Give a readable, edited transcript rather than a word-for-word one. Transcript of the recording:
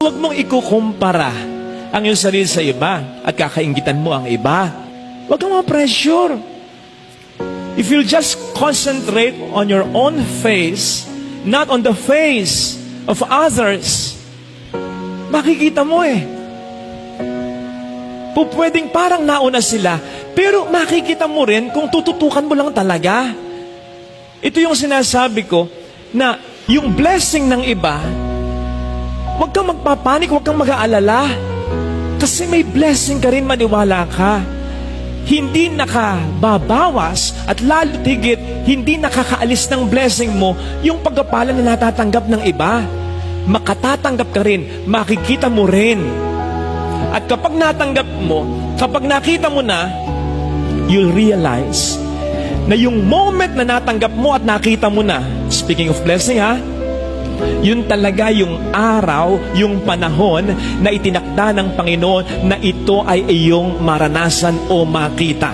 Huwag mong ikukumpara ang iyong sarili sa iba at kakainggitan mo ang iba. Huwag kang ma-pressure. If you just concentrate on your own face, not on the face of others, makikita mo pwedeng parang nauna sila, pero makikita mo rin kung tututukan mo lang talaga. Ito yung sinasabi ko, na yung blessing ng iba, huwag kang magpapanik, huwag kang mag-aalala. Kasi may blessing ka rin, maniwala ka. Hindi nakababawas at lalo tigit, hindi nakakaalis ng blessing mo yung pagpapala na natatanggap ng iba. Makatatanggap ka rin, makikita mo rin. At kapag natanggap mo, kapag nakita mo na, you'll realize na yung moment na natanggap mo at nakita mo na, speaking of blessing yun talaga yung araw, yung panahon na itinakda ng Panginoon na ito ay iyong maranasan o makita.